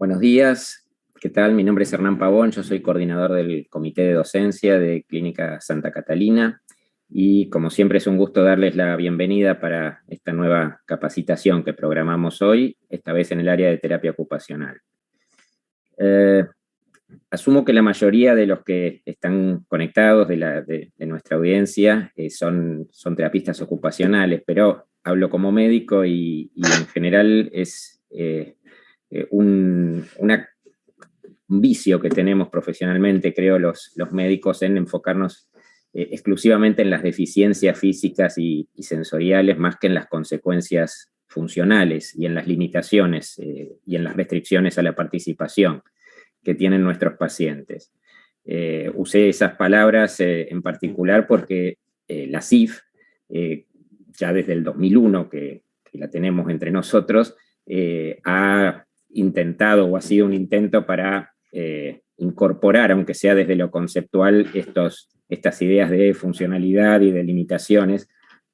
Buenos días, ¿qué tal? Mi nombre es Hernán Pavón, yo soy coordinador del Comité de Docencia de Clínica Santa Catalina y como siempre es un gusto darles la bienvenida para esta nueva capacitación que programamos hoy, esta vez en el área de terapia ocupacional. Asumo que la mayoría de los que están conectados de nuestra audiencia son terapistas ocupacionales, pero hablo como médico y en general es un vicio que tenemos profesionalmente, creo, los médicos en enfocarnos exclusivamente en las deficiencias físicas y sensoriales más que en las consecuencias funcionales y en las limitaciones y en las restricciones a la participación que tienen nuestros pacientes. Usé esas palabras en particular porque la CIF, ya desde el 2001 que la tenemos entre nosotros, ha intentado o ha sido un intento para incorporar, aunque sea desde lo conceptual, estas ideas de funcionalidad y de limitaciones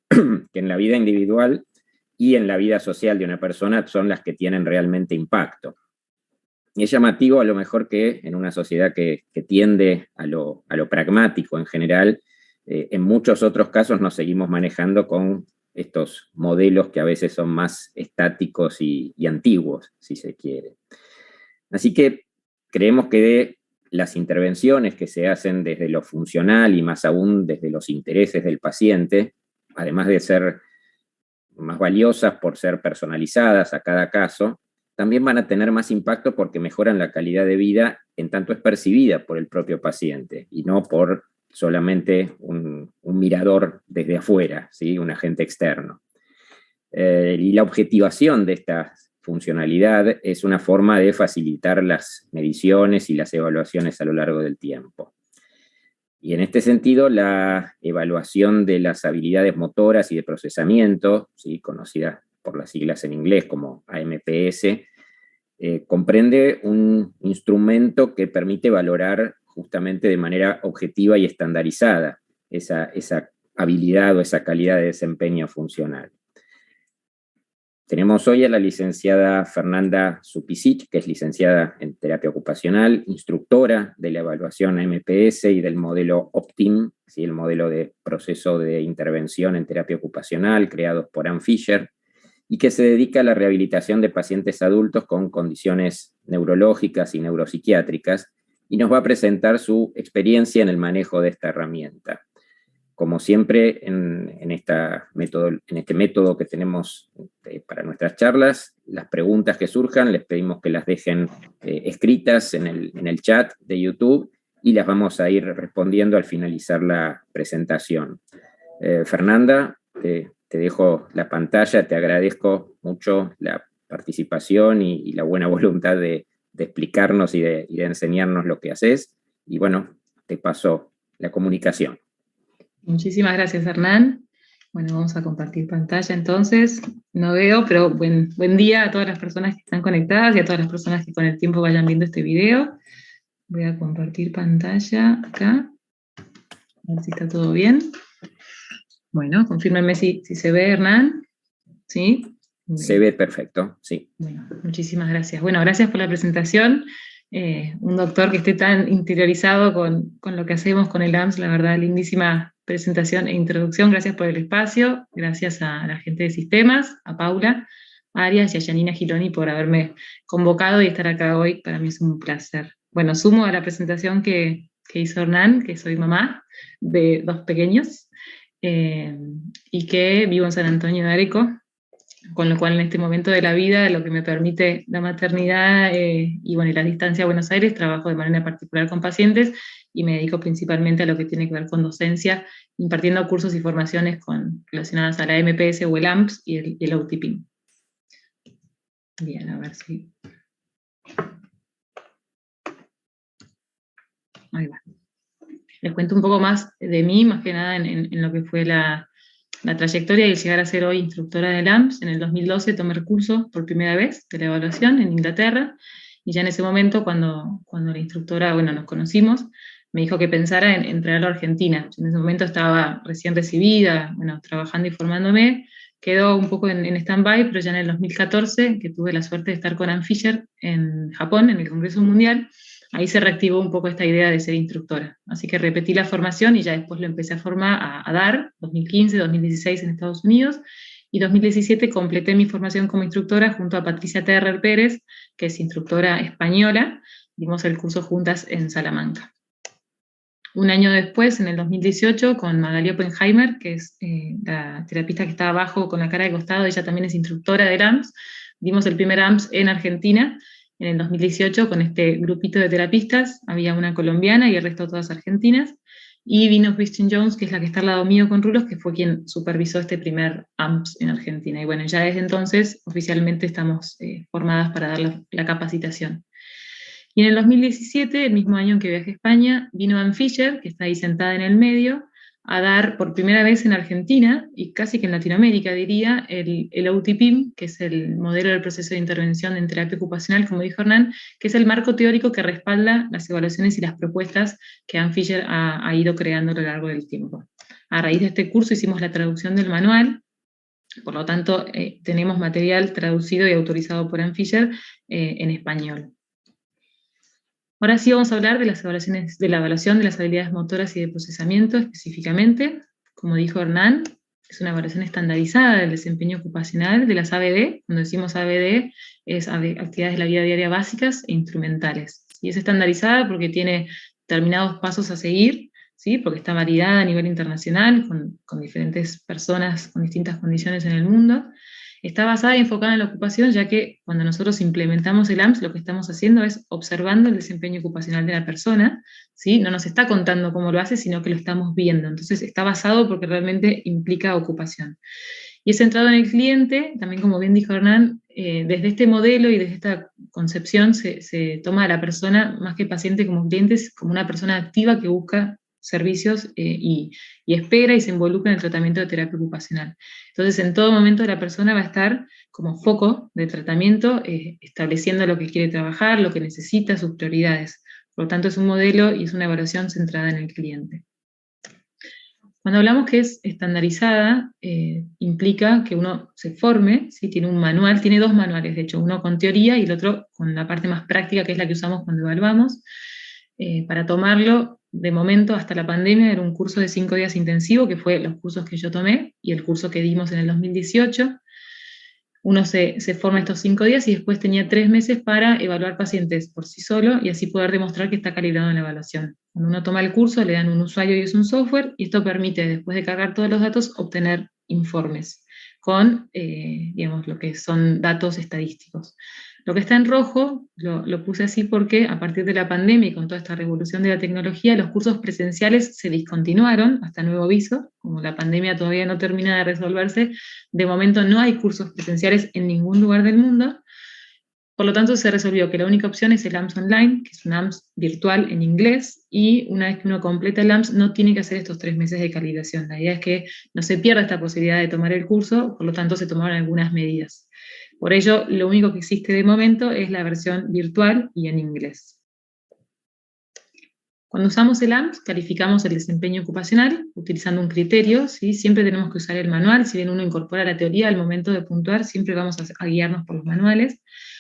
que en la vida individual y en la vida social de una persona son las que tienen realmente impacto. Y es llamativo a lo mejor que en una sociedad que tiende a lo pragmático en general, en muchos otros casos nos seguimos manejando con estos modelos que a veces son más estáticos y antiguos, si se quiere. Así que creemos que de las intervenciones que se hacen desde lo funcional y más aún desde los intereses del paciente, además de ser más valiosas por ser personalizadas a cada caso, también van a tener más impacto porque mejoran la calidad de vida en tanto es percibida por el propio paciente y no por solamente un mirador desde afuera, ¿sí? Un agente externo. Y la objetivación de esta funcionalidad es una forma de facilitar las mediciones y las evaluaciones a lo largo del tiempo. Y en este sentido, la evaluación de las habilidades motoras y de procesamiento, ¿sí? Conocidas por las siglas en inglés como AMPS, comprende un instrumento que permite valorar justamente de manera objetiva y estandarizada esa habilidad o esa calidad de desempeño funcional. Tenemos hoy a la licenciada Fernanda Supisic, que es licenciada en terapia ocupacional, instructora de la evaluación AMPS y del modelo OPTIM, ¿sí? El modelo de proceso de intervención en terapia ocupacional creados por Ann Fisher, y que se dedica a la rehabilitación de pacientes adultos con condiciones neurológicas y neuropsiquiátricas, y nos va a presentar su experiencia en el manejo de esta herramienta. Como siempre, en este método que tenemos para nuestras charlas, las preguntas que surjan les pedimos que las dejen escritas en el chat de YouTube y las vamos a ir respondiendo al finalizar la presentación. Fernanda, te dejo la pantalla, te agradezco mucho la participación y la buena voluntad de explicarnos y de enseñarnos lo que haces. Y bueno, te paso la comunicación. Muchísimas gracias, Hernán. Bueno, vamos a compartir pantalla entonces. No veo, pero buen día a todas las personas que están conectadas y a todas las personas que con el tiempo vayan viendo este video. Voy a compartir pantalla acá. A ver si está todo bien. Bueno, confírmenme si se ve, Hernán. ¿Sí? Se ve perfecto, sí. Bueno, muchísimas gracias. Bueno, gracias por la presentación. Un doctor que esté tan interiorizado con lo que hacemos con el AMS, la verdad, lindísima presentación e introducción. Gracias por el espacio, gracias a la gente de sistemas, a Paula Arias y a Janina Giloni por haberme convocado y estar acá hoy. Para mí es un placer. Bueno, sumo a la presentación que hizo Hernán, que soy mamá de 2 pequeños y que vivo en San Antonio de Areco, con lo cual en este momento de la vida, lo que me permite la maternidad y bueno, y la distancia a Buenos Aires, trabajo de manera particular con pacientes y me dedico principalmente a lo que tiene que ver con docencia, impartiendo cursos y formaciones relacionadas a la MPS o el AMPS y el OTPIM. Bien, a ver si... Ahí va. Les cuento un poco más de mí, más que nada en lo que fue la trayectoria y el llegar a ser hoy instructora del AMPS. En el 2012 tomé el curso por primera vez de la evaluación en Inglaterra, y ya en ese momento, cuando la instructora, bueno, nos conocimos, me dijo que pensara en traerlo a Argentina. Yo en ese momento estaba recién recibida, bueno, trabajando y formándome, quedó un poco en stand-by, pero ya en el 2014, que tuve la suerte de estar con Ann Fisher en Japón, en el Congreso Mundial, ahí se reactivó un poco esta idea de ser instructora. Así que repetí la formación y ya después lo empecé a formar, a dar, 2015, 2016 en Estados Unidos, y 2017 completé mi formación como instructora junto a Patricia Terrer Pérez, que es instructora española. Dimos el curso juntas en Salamanca. Un año después, en el 2018, con Magali Oppenheimer, que es la terapista que está abajo con la cara de costado, ella también es instructora del AMS, dimos el primer AMS en Argentina, en el 2018, con este grupito de terapistas, había una colombiana y el resto todas argentinas, y vino Christine Jones, que es la que está al lado mío con Rulos, que fue quien supervisó este primer AMS en Argentina. Y bueno, ya desde entonces oficialmente estamos formadas para dar la capacitación. Y en el 2017, el mismo año en que viajé a España, vino Ann Fisher, que está ahí sentada en el medio, a dar por primera vez en Argentina, y casi que en Latinoamérica diría, el OTPIM, que es el modelo del proceso de intervención en terapia ocupacional, como dijo Hernán, que es el marco teórico que respalda las evaluaciones y las propuestas que Ann Fisher ha ido creando a lo largo del tiempo. A raíz de este curso hicimos la traducción del manual, por lo tanto tenemos material traducido y autorizado por Ann Fisher en español. Ahora sí vamos a hablar de las evaluaciones, de la evaluación de las habilidades motoras y de procesamiento específicamente. Como dijo Hernán, es una evaluación estandarizada del desempeño ocupacional de las ABD. Cuando decimos ABD, es actividades de la vida diaria básicas e instrumentales. Y es estandarizada porque tiene determinados pasos a seguir, ¿sí? Porque está validada a nivel internacional con diferentes personas con distintas condiciones en el mundo. Está basada y enfocada en la ocupación, ya que cuando nosotros implementamos el AMS, lo que estamos haciendo es observando el desempeño ocupacional de la persona, ¿sí? No nos está contando cómo lo hace, sino que lo estamos viendo. Entonces está basado porque realmente implica ocupación. Y es centrado en el cliente, también como bien dijo Hernán, desde este modelo y desde esta concepción se toma a la persona, más que paciente como cliente, como una persona activa que busca servicios y espera y se involucra en el tratamiento de terapia ocupacional. Entonces, en todo momento la persona va a estar como foco de tratamiento, estableciendo lo que quiere trabajar, lo que necesita, sus prioridades. Por lo tanto, es un modelo y es una evaluación centrada en el cliente. Cuando hablamos que es estandarizada, implica que uno se forme, ¿sí? Tiene un manual, tiene dos manuales, de hecho, uno con teoría y el otro con la parte más práctica, que es la que usamos cuando evaluamos. Para tomarlo, de momento, hasta la pandemia, era un curso de 5 días intensivo, que fue los cursos que yo tomé, y el curso que dimos en el 2018. Uno se forma estos 5 días y después tenía 3 meses para evaluar pacientes por sí solo y así poder demostrar que está calibrado en la evaluación. Cuando uno toma el curso, le dan un usuario y es un software, y esto permite, después de cargar todos los datos, obtener informes con, digamos, lo que son datos estadísticos. Lo que está en rojo, lo puse así porque a partir de la pandemia y con toda esta revolución de la tecnología, los cursos presenciales se discontinuaron hasta nuevo aviso. Como la pandemia todavía no termina de resolverse, de momento no hay cursos presenciales en ningún lugar del mundo. Por lo tanto, se resolvió que la única opción es el AMS Online, que es un AMS virtual en inglés, y una vez que uno completa el AMS no tiene que hacer estos 3 meses de calibración. La idea es que no se pierda esta posibilidad de tomar el curso, por lo tanto se tomaron algunas medidas. Por ello, lo único que existe de momento es la versión virtual y en inglés. Cuando usamos el AMS, calificamos el desempeño ocupacional utilizando un criterio, ¿sí? Siempre tenemos que usar el manual, si bien uno incorpora la teoría al momento de puntuar, siempre vamos a guiarnos por los manuales.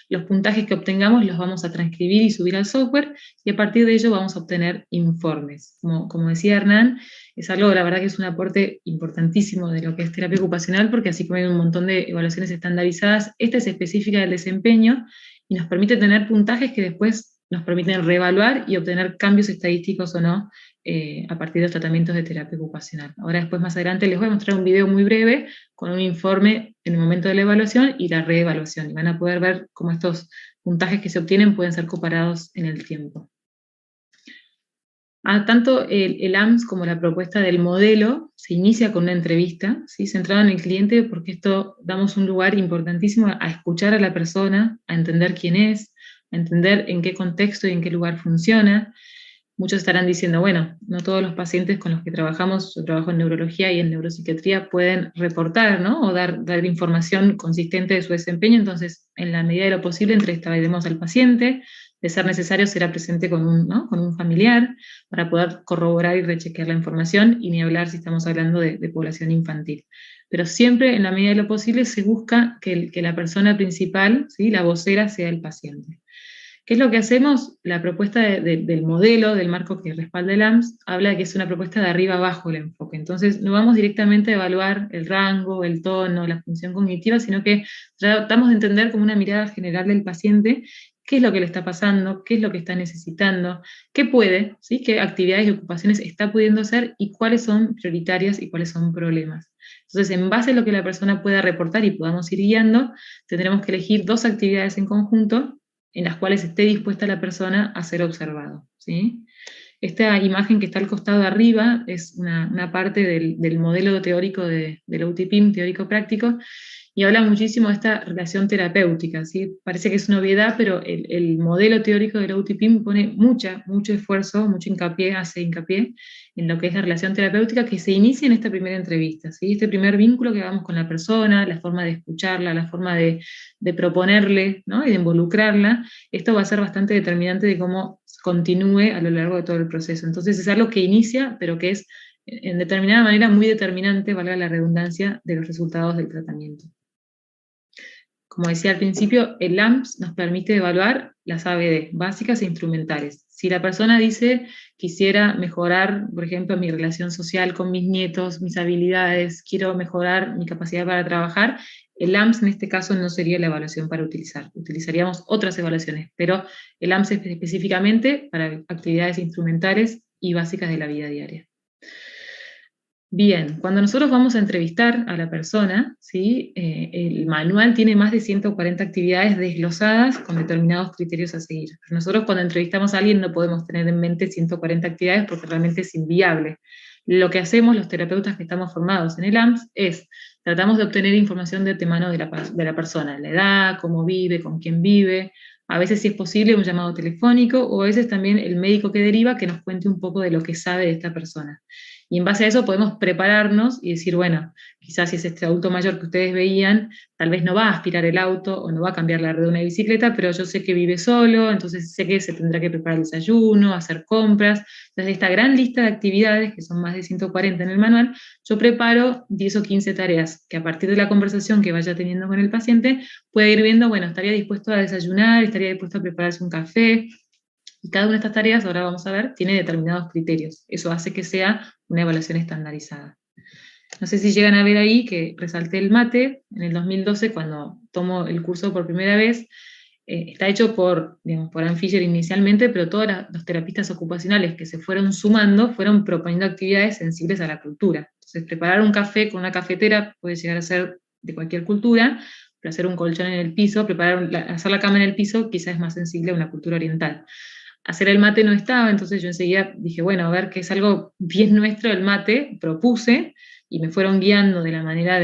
Los puntajes que obtengamos los vamos a transcribir y subir al software, y a partir de ello vamos a obtener informes. Como decía Hernán, es algo, la verdad que es un aporte importantísimo de lo que es terapia ocupacional, porque así como hay un montón de evaluaciones estandarizadas, esta es específica del desempeño y nos permite tener puntajes que después nos permiten reevaluar y obtener cambios estadísticos o no a partir de los tratamientos de terapia ocupacional. Ahora después, más adelante, les voy a mostrar un video muy breve con un informe en el momento de la evaluación y la reevaluación. Y van a poder ver cómo estos puntajes que se obtienen pueden ser comparados en el tiempo. Tanto el AMS como la propuesta del modelo se inicia con una entrevista, ¿sí? Centrada en el cliente, porque esto damos un lugar importantísimo a escuchar a la persona, a entender quién es, a entender en qué contexto y en qué lugar funciona. Muchos estarán diciendo, bueno, no todos los pacientes con los que trabajamos, yo trabajo en neurología y en neuropsiquiatría, pueden reportar, ¿no? O dar información consistente de su desempeño, entonces, en la medida de lo posible, entrevistaremos al paciente, De ser necesario, será presente con un familiar para poder corroborar y rechequear la información, y ni hablar si estamos hablando de población infantil. Pero siempre, en la medida de lo posible, se busca que la persona principal, ¿sí?, la vocera, sea el paciente. ¿Qué es lo que hacemos? La propuesta del modelo, del marco que respalda el AMS, habla de que es una propuesta de arriba abajo el enfoque. Entonces, no vamos directamente a evaluar el rango, el tono, la función cognitiva, sino que tratamos de entender como una mirada general del paciente qué es lo que le está pasando, qué es lo que está necesitando, qué puede, ¿sí?, qué actividades y ocupaciones está pudiendo hacer y cuáles son prioritarias y cuáles son problemas. Entonces, en base a lo que la persona pueda reportar y podamos ir guiando, tendremos que elegir 2 actividades en conjunto en las cuales esté dispuesta la persona a ser observado, ¿sí? Esta imagen que está al costado de arriba es una parte del modelo teórico del OTPIM, teórico-práctico, y habla muchísimo de esta relación terapéutica, ¿sí? Parece que es una obviedad, pero el modelo teórico del OTPIM pone mucho esfuerzo, hace hincapié en lo que es la relación terapéutica que se inicia en esta primera entrevista, ¿sí? Este primer vínculo que hagamos con la persona, la forma de escucharla, la forma de proponerle, ¿no?, y de involucrarla, esto va a ser bastante determinante de cómo continúe a lo largo de todo el proceso. Entonces es algo que inicia, pero que es en determinada manera muy determinante, valga la redundancia, de los resultados del tratamiento. Como decía al principio, el AMS nos permite evaluar las ABD, básicas e instrumentales. Si la persona dice, quisiera mejorar, por ejemplo, mi relación social con mis nietos, mis habilidades, quiero mejorar mi capacidad para trabajar, el AMS en este caso no sería la evaluación para utilizar. Utilizaríamos otras evaluaciones, pero el AMS es específicamente para actividades instrumentales y básicas de la vida diaria. Bien, cuando nosotros vamos a entrevistar a la persona, ¿sí?, el manual tiene más de 140 actividades desglosadas con determinados criterios a seguir. Pero nosotros cuando entrevistamos a alguien no podemos tener en mente 140 actividades porque realmente es inviable. Lo que hacemos los terapeutas que estamos formados en el AMS es, tratamos de obtener información de antemano de la persona, la edad, cómo vive, con quién vive, a veces si es posible un llamado telefónico, o a veces también el médico que deriva que nos cuente un poco de lo que sabe de esta persona. Y en base a eso podemos prepararnos y decir, bueno, quizás si es este adulto mayor que ustedes veían, tal vez no va a aspirar el auto o no va a cambiar la rueda de una bicicleta, pero yo sé que vive solo, entonces sé que se tendrá que preparar el desayuno, hacer compras. Entonces, de esta gran lista de actividades, que son más de 140 en el manual, yo preparo 10 o 15 tareas, que a partir de la conversación que vaya teniendo con el paciente, puede ir viendo, bueno, estaría dispuesto a desayunar, estaría dispuesto a prepararse un café. Y cada una de estas tareas, ahora vamos a ver, tiene determinados criterios. Eso hace que sea una evaluación estandarizada. No sé si llegan a ver ahí que resalté el mate en el 2012 cuando tomo el curso por primera vez. Está hecho por Ann Fisher inicialmente, pero todos los terapistas ocupacionales que se fueron sumando fueron proponiendo actividades sensibles a la cultura. Entonces, preparar un café con una cafetera puede llegar a ser de cualquier cultura, pero hacer un colchón en el piso, hacer la cama en el piso, quizás es más sensible a una cultura oriental. Hacer el mate no estaba, entonces yo enseguida dije, bueno, a ver, que es algo bien nuestro el mate, propuse, y me fueron guiando de la manera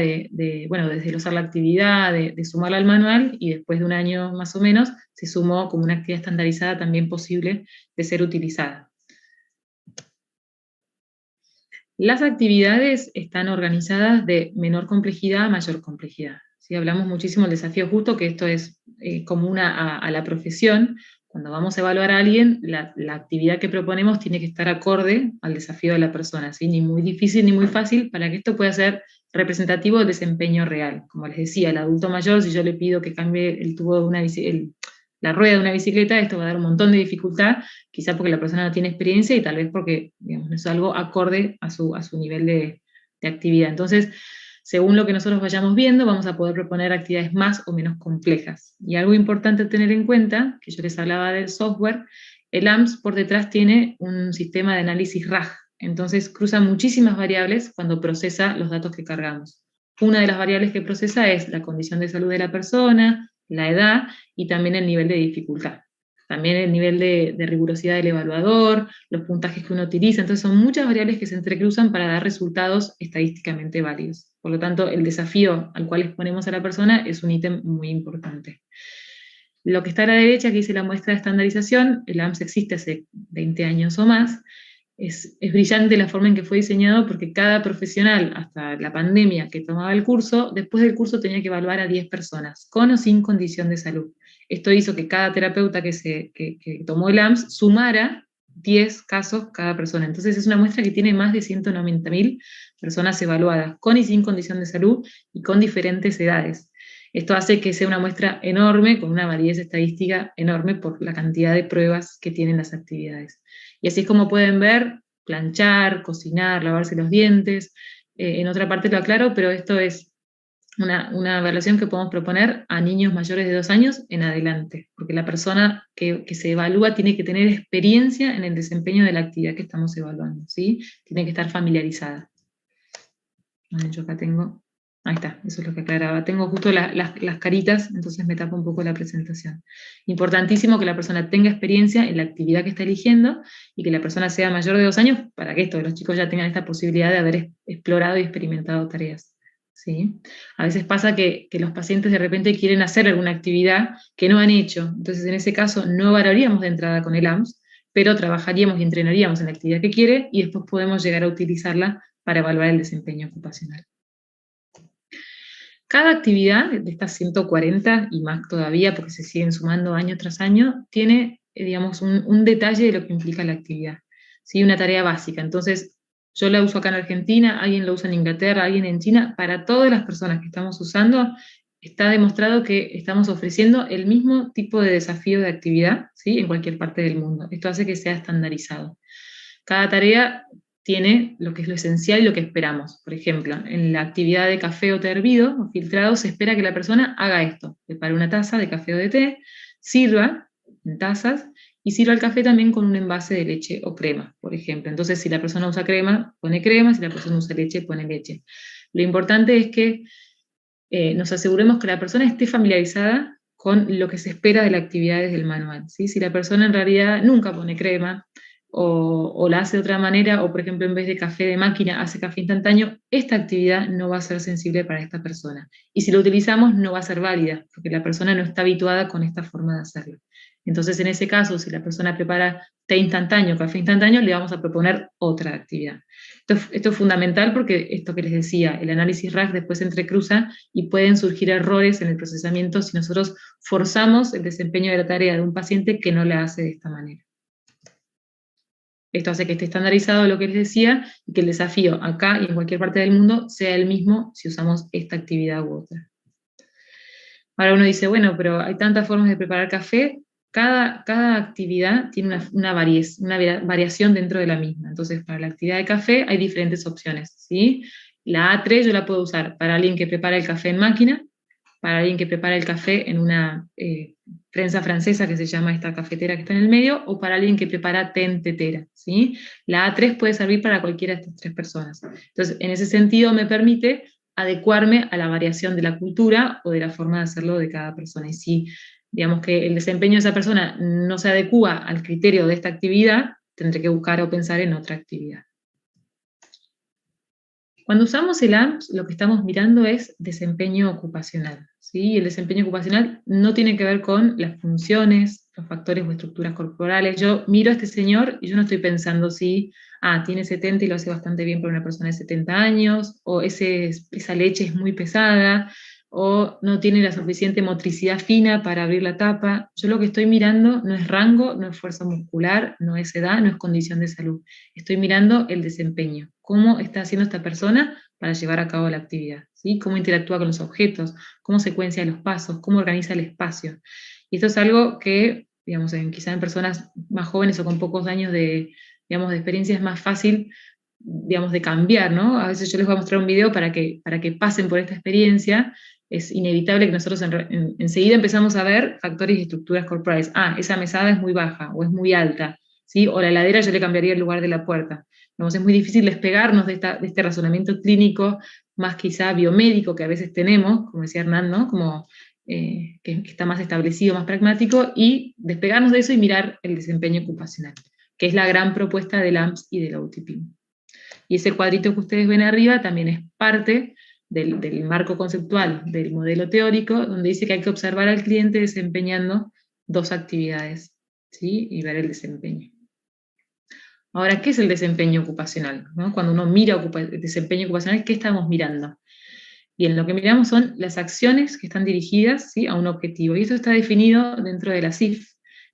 bueno, de desglosar la actividad, de sumarla al manual, y después de un año más o menos, se sumó como una actividad estandarizada también posible de ser utilizada. Las actividades están organizadas de menor complejidad a mayor complejidad. ¿Sí? Hablamos muchísimo del desafío justo, que esto es común a la profesión. Cuando vamos a evaluar a alguien, la actividad que proponemos tiene que estar acorde al desafío de la persona, ¿sí? Ni muy difícil ni muy fácil, para que esto pueda ser representativo del desempeño real. Como les decía, el adulto mayor, si yo le pido que cambie el tubo de la rueda de una bicicleta, esto va a dar un montón de dificultad, quizá porque la persona no tiene experiencia y tal vez porque, digamos, no es algo acorde a su nivel de actividad. Entonces, según lo que nosotros vayamos viendo, vamos a poder proponer actividades más o menos complejas. Y algo importante a tener en cuenta, que yo les hablaba del software, el AMS por detrás tiene un sistema de análisis RAG, entonces cruza muchísimas variables cuando procesa los datos que cargamos. Una de las variables que procesa es la condición de salud de la persona, la edad y también el nivel de dificultad. También el nivel de rigurosidad del evaluador, los puntajes que uno utiliza. Entonces son muchas variables que se entrecruzan para dar resultados estadísticamente válidos. Por lo tanto, el desafío al cual exponemos a la persona es un ítem muy importante. Lo que está a la derecha, que dice la muestra de estandarización, el AMS existe hace 20 años o más, es brillante la forma en que fue diseñado porque cada profesional, hasta la pandemia, que tomaba el curso, después del curso tenía que evaluar a 10 personas, con o sin condición de salud. Esto hizo que cada terapeuta que tomó el AMS sumara 10 casos cada persona. Entonces es una muestra que tiene más de 190.000 personas evaluadas, con y sin condición de salud y con diferentes edades. Esto hace que sea una muestra enorme, con una validez estadística enorme por la cantidad de pruebas que tienen las actividades. Y así es como pueden ver, planchar, cocinar, lavarse los dientes. En otra parte lo aclaro, pero esto es una evaluación que podemos proponer a niños mayores de 2 años en adelante, porque la persona que se evalúa tiene que tener experiencia en el desempeño de la actividad que estamos evaluando, ¿sí? Tiene que estar familiarizada. Yo acá tengo, ahí está, eso es lo que aclaraba. Tengo justo las caritas, entonces me tapo un poco la presentación. Importantísimo que la persona tenga experiencia en la actividad que está eligiendo y que la persona sea mayor de 2 años para que los chicos ya tengan esta posibilidad de haber explorado y experimentado tareas. ¿Sí? A veces pasa que los pacientes de repente quieren hacer alguna actividad que no han hecho, entonces en ese caso no evaluaríamos de entrada con el AMS, pero trabajaríamos y entrenaríamos en la actividad que quiere y después podemos llegar a utilizarla para evaluar el desempeño ocupacional. Cada actividad de estas 140 y más todavía, porque se siguen sumando año tras año, tiene, digamos, un detalle de lo que implica la actividad. ¿Sí? Una tarea básica. Entonces, yo la uso acá en Argentina, alguien lo usa en Inglaterra, alguien en China. Para todas las personas que estamos usando, está demostrado que estamos ofreciendo el mismo tipo de desafío de actividad, ¿sí? En cualquier parte del mundo. Esto hace que sea estandarizado. Cada tarea tiene lo que es lo esencial y lo que esperamos. Por ejemplo, en la actividad de café o té hervido o filtrado se espera que la persona haga esto: prepare una taza de café o de té, sirva en tazas y sirva el café también con un envase de leche o crema, por ejemplo. Entonces, si la persona usa crema, pone crema; si la persona usa leche, pone leche. Lo importante es que nos aseguremos que la persona esté familiarizada con lo que se espera de la actividad desde el manual, ¿sí? Si la persona en realidad nunca pone crema, o la hace de otra manera, o por ejemplo en vez de café de máquina hace café instantáneo, esta actividad no va a ser sensible para esta persona. Y si lo utilizamos no va a ser válida, porque la persona no está habituada con esta forma de hacerlo. Entonces en ese caso, si la persona prepara té instantáneo, café instantáneo, le vamos a proponer otra actividad. Esto es fundamental porque esto que les decía, el análisis RAG después se entrecruza y pueden surgir errores en el procesamiento si nosotros forzamos el desempeño de la tarea de un paciente que no la hace de esta manera. Esto hace que esté estandarizado lo que les decía y que el desafío acá y en cualquier parte del mundo sea el mismo si usamos esta actividad u otra. Ahora uno dice, bueno, pero hay tantas formas de preparar café. Cada actividad tiene una variación dentro de la misma. Entonces, para la actividad de café hay diferentes opciones, ¿sí? La A3 yo la puedo usar para alguien que prepara el café en máquina, para alguien que prepara el café en una prensa francesa que se llama esta cafetera que está en el medio, o para alguien que prepara té en tetera, ¿sí? La A3 puede servir para cualquiera de estas 3 personas. Entonces, en ese sentido me permite adecuarme a la variación de la cultura o de la forma de hacerlo de cada persona. Y si, digamos, que el desempeño de esa persona no se adecúa al criterio de esta actividad, tendré que buscar o pensar en otra actividad. Cuando usamos el AMS, lo que estamos mirando es desempeño ocupacional, ¿sí? El desempeño ocupacional no tiene que ver con las funciones, los factores o estructuras corporales. Yo miro a este señor y yo no estoy pensando si, tiene 70 y lo hace bastante bien para una persona de 70 años, o esa leche es muy pesada, o no tiene la suficiente motricidad fina para abrir la tapa. Yo lo que estoy mirando no es rango, no es fuerza muscular, no es edad, no es condición de salud. Estoy mirando el desempeño, cómo está haciendo esta persona para llevar a cabo la actividad, ¿sí? Cómo interactúa con los objetos, cómo secuencia los pasos, cómo organiza el espacio. Y esto es algo que, digamos, quizá en personas más jóvenes o con pocos años de experiencia es más fácil, digamos, de cambiar, ¿no? A veces yo les voy a mostrar un video para que pasen por esta experiencia. Es inevitable que nosotros enseguida empezamos a ver factores y estructuras corporales. Esa mesada es muy baja o es muy alta, ¿sí? O la heladera yo le cambiaría el lugar de la puerta. Digamos, es muy difícil despegarnos de este razonamiento clínico, más quizá biomédico que a veces tenemos, como decía Hernán, ¿no? Como que está más establecido, más pragmático, y despegarnos de eso y mirar el desempeño ocupacional, que es la gran propuesta del AMS y del OTP. Y ese cuadrito que ustedes ven arriba también es parte del marco conceptual del modelo teórico, donde dice que hay que observar al cliente desempeñando 2 actividades, ¿sí? Y ver el desempeño. Ahora, ¿qué es el desempeño ocupacional? ¿No? Cuando uno mira el desempeño ocupacional, ¿qué estamos mirando? Bien, lo que miramos son las acciones que están dirigidas, ¿sí?, a un objetivo, y eso está definido dentro de la CIF,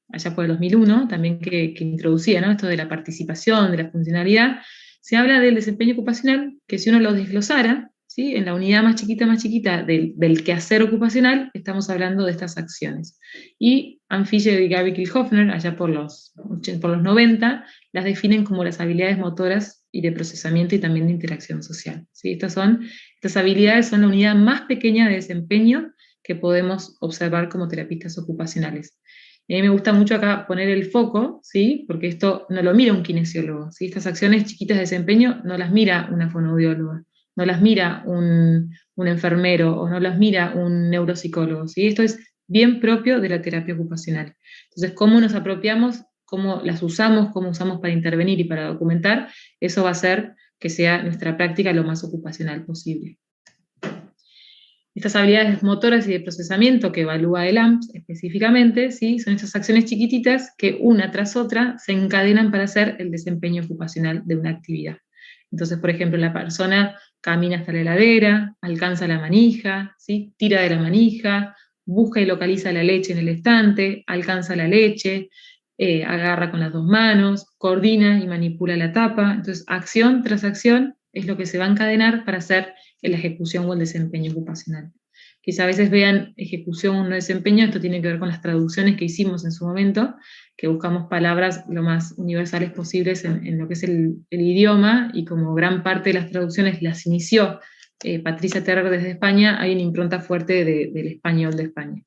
allá por el 2001, también que introducía, ¿no?, esto de la participación, de la funcionalidad. Se habla del desempeño ocupacional, que si uno lo desglosara, ¿sí?, en la unidad más chiquita del quehacer ocupacional, estamos hablando de estas acciones. Y Ann Fisher y Gary Kilhoffner, allá por los 90, las definen como las habilidades motoras y de procesamiento y también de interacción social, ¿sí? Estas habilidades son la unidad más pequeña de desempeño que podemos observar como terapistas ocupacionales. Y a mí me gusta mucho acá poner el foco, ¿sí?, porque esto no lo mira un kinesiólogo, ¿sí? Estas acciones chiquitas de desempeño no las mira una fonoaudióloga, no las mira un enfermero o no las mira un neuropsicólogo, ¿sí? Esto es bien propio de la terapia ocupacional. Entonces, cómo nos apropiamos, cómo las usamos, cómo usamos para intervenir y para documentar, eso va a hacer que sea nuestra práctica lo más ocupacional posible. Estas habilidades motoras y de procesamiento que evalúa el AMPS específicamente, ¿sí?, son estas acciones chiquititas que una tras otra se encadenan para hacer el desempeño ocupacional de una actividad. Entonces, por ejemplo, la persona camina hasta la heladera, alcanza la manija, ¿sí?, tira de la manija, busca y localiza la leche en el estante, alcanza la leche, agarra con las dos manos, coordina y manipula la tapa. Entonces, acción tras acción es lo que se va a encadenar para hacer la ejecución o el desempeño ocupacional. Quizá a veces vean ejecución o no desempeño, esto tiene que ver con las traducciones que hicimos en su momento, que buscamos palabras lo más universales posibles en lo que es el idioma, y como gran parte de las traducciones las inició Patricia Terrer desde España, hay una impronta fuerte del español de España.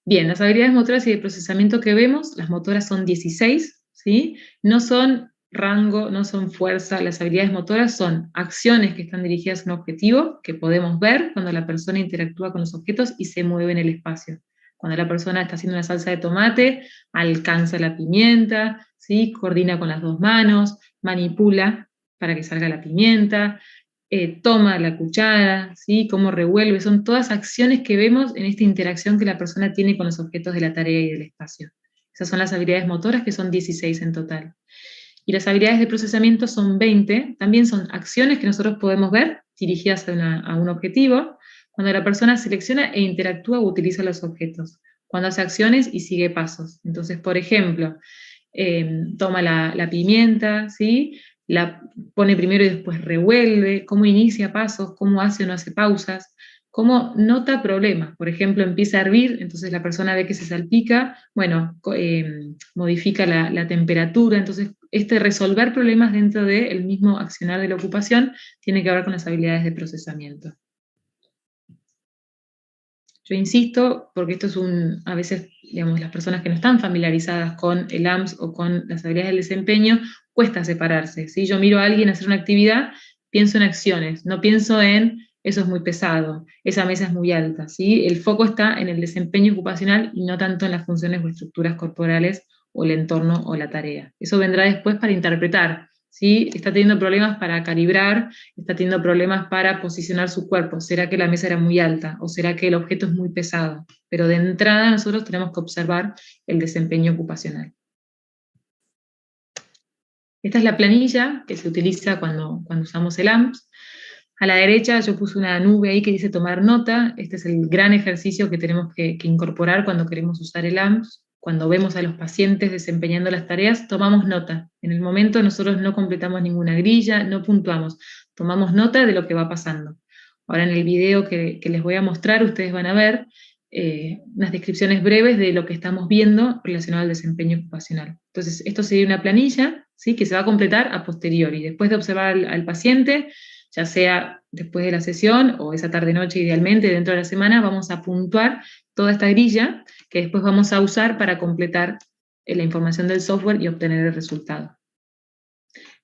Bien, las habilidades motoras y de procesamiento que vemos, las motoras son 16, ¿sí? No son rango, no son fuerza, las habilidades motoras son acciones que están dirigidas a un objetivo, que podemos ver cuando la persona interactúa con los objetos y se mueve en el espacio. Cuando la persona está haciendo una salsa de tomate, alcanza la pimienta, ¿sí?, coordina con las dos manos, manipula para que salga la pimienta, toma la cuchara, ¿sí?, cómo revuelve, son todas acciones que vemos en esta interacción que la persona tiene con los objetos de la tarea y del espacio. Esas son las habilidades motoras, que son 16 en total. Y las habilidades de procesamiento son 20, también son acciones que nosotros podemos ver dirigidas a un objetivo, cuando la persona selecciona e interactúa o utiliza los objetos, cuando hace acciones y sigue pasos. Entonces, por ejemplo, toma la pimienta, ¿sí?, la pone primero y después revuelve, cómo inicia pasos, cómo hace o no hace pausas, cómo nota problemas. Por ejemplo, empieza a hervir, entonces la persona ve que se salpica, bueno, modifica la temperatura. Entonces, resolver problemas dentro del mismo accionar de la ocupación tiene que ver con las habilidades de procesamiento. Yo insisto, porque esto es a veces, digamos, las personas que no están familiarizadas con el AMPS o con las habilidades del desempeño, cuesta separarse, ¿sí? Yo miro a alguien hacer una actividad, pienso en acciones, no pienso en eso es muy pesado, esa mesa es muy alta, ¿sí? El foco está en el desempeño ocupacional y no tanto en las funciones o estructuras corporales o el entorno o la tarea. Eso vendrá después para interpretar, ¿sí? Está teniendo problemas para calibrar, está teniendo problemas para posicionar su cuerpo. ¿Será que la mesa era muy alta? ¿O será que el objeto es muy pesado? Pero de entrada nosotros tenemos que observar el desempeño ocupacional. Esta es la planilla que se utiliza cuando usamos el AMPS. A la derecha yo puse una nube ahí que dice tomar nota. Este es el gran ejercicio que tenemos que incorporar cuando queremos usar el AMPS. Cuando vemos a los pacientes desempeñando las tareas, tomamos nota. En el momento nosotros no completamos ninguna grilla, no puntuamos, tomamos nota de lo que va pasando. Ahora en el video que les voy a mostrar, ustedes van a ver unas descripciones breves de lo que estamos viendo relacionado al desempeño ocupacional. Entonces, esto sería una planilla, ¿sí?, que se va a completar a posteriori. Después de observar al paciente, ya sea después de la sesión o esa tarde-noche idealmente, dentro de la semana, vamos a puntuar toda esta grilla que después vamos a usar para completar la información del software y obtener el resultado.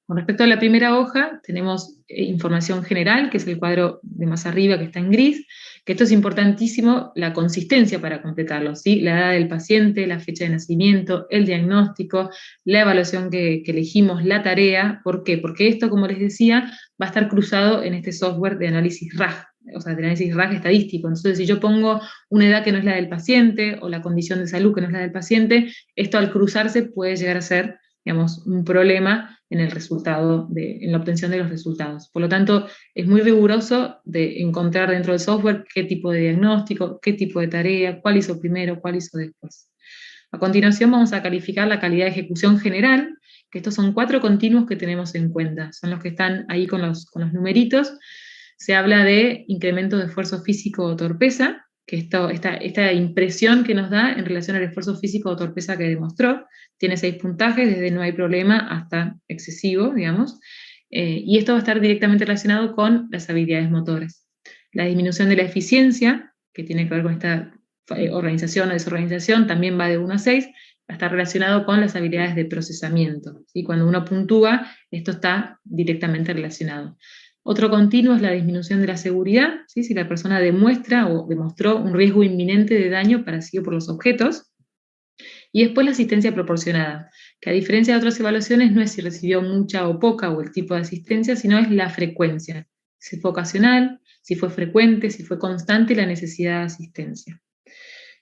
Con respecto a la primera hoja, tenemos información general, que es el cuadro de más arriba que está en gris, que esto es importantísimo, la consistencia para completarlo, ¿sí? La edad del paciente, la fecha de nacimiento, el diagnóstico, la evaluación que elegimos, la tarea. ¿Por qué? Porque esto, como les decía, va a estar cruzado en este software de análisis RAG, o sea, de análisis RAG estadístico. Entonces, si yo pongo una edad que no es la del paciente, o la condición de salud que no es la del paciente, esto al cruzarse puede llegar a ser digamos, un problema en el resultado, en la obtención de los resultados. Por lo tanto, es muy riguroso de encontrar dentro del software qué tipo de diagnóstico, qué tipo de tarea, cuál hizo primero, cuál hizo después. A continuación vamos a calificar la calidad de ejecución general, que estos son 4 continuos que tenemos en cuenta, son los que están ahí con los numeritos. Se habla de incremento de esfuerzo físico o torpeza, que esta impresión que nos da en relación al esfuerzo físico o torpeza que demostró, tiene 6 puntajes, desde no hay problema hasta excesivo, digamos, y esto va a estar directamente relacionado con las habilidades motoras. La disminución de la eficiencia, que tiene que ver con esta organización o desorganización, también va de 1 a 6, va a estar relacionado con las habilidades de procesamiento, ¿sí? Cuando uno puntúa, esto está directamente relacionado. Otro continuo es la disminución de la seguridad, ¿sí? Si la persona demuestra o demostró un riesgo inminente de daño para sí o por los objetos. Y después la asistencia proporcionada, que a diferencia de otras evaluaciones no es si recibió mucha o poca o el tipo de asistencia, sino es la frecuencia, si fue ocasional, si fue frecuente, si fue constante la necesidad de asistencia.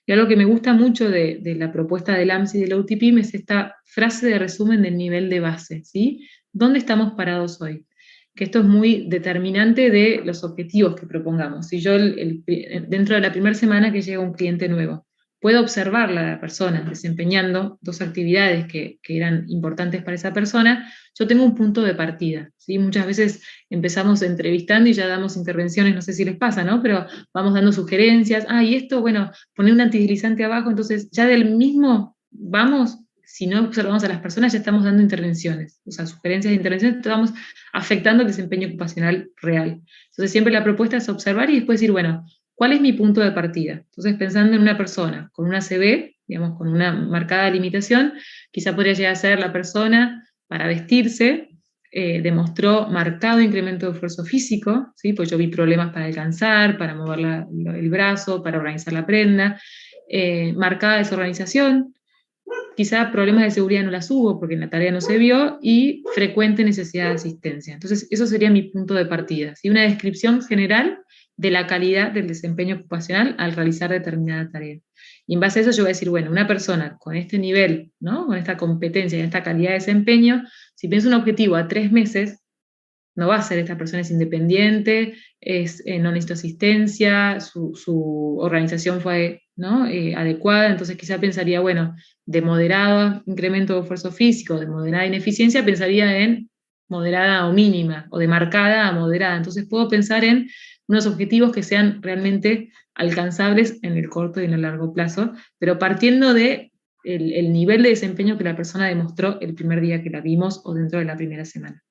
Y algo que me gusta mucho de la propuesta del AMS y del OTPIM es esta frase de resumen del nivel de base, ¿sí? ¿Dónde estamos parados hoy? Que esto es muy determinante de los objetivos que propongamos. Si yo dentro de la primera semana que llega un cliente nuevo, puedo observarla a la persona desempeñando 2 actividades que eran importantes para esa persona, yo tengo un punto de partida, ¿sí? Muchas veces empezamos entrevistando y ya damos intervenciones, no sé si les pasa, ¿no? Pero vamos dando sugerencias, y esto, bueno, poner un antideslizante abajo, entonces ya del mismo vamos, si no observamos a las personas, ya estamos dando intervenciones, o sea, sugerencias de intervenciones, estamos afectando el desempeño ocupacional real. Entonces siempre la propuesta es observar y después decir, bueno, ¿cuál es mi punto de partida? Entonces pensando en una persona con una CB, digamos, con una marcada limitación, quizá podría llegar a ser la persona para vestirse, demostró marcado incremento de esfuerzo físico, ¿sí? Pues yo vi problemas para alcanzar, para mover el brazo, para organizar la prenda, marcada desorganización, quizá problemas de seguridad no las hubo porque en la tarea no se vio, y frecuente necesidad de asistencia. Entonces, eso sería mi punto de partida, ¿sí? Una descripción general de la calidad del desempeño ocupacional al realizar determinada tarea. Y en base a eso yo voy a decir, bueno, una persona con este nivel, ¿no? Con esta competencia y esta calidad de desempeño, si pienso un objetivo a 3 meses, no va a ser, esta persona es independiente, no necesita asistencia, su organización fue, ¿no? Adecuada, entonces quizá pensaría, bueno, de moderado incremento de esfuerzo físico, de moderada ineficiencia, pensaría en moderada o mínima, o de marcada a moderada. Entonces puedo pensar en unos objetivos que sean realmente alcanzables en el corto y en el largo plazo, pero partiendo de el nivel de desempeño que la persona demostró el primer día que la vimos o dentro de la primera semana.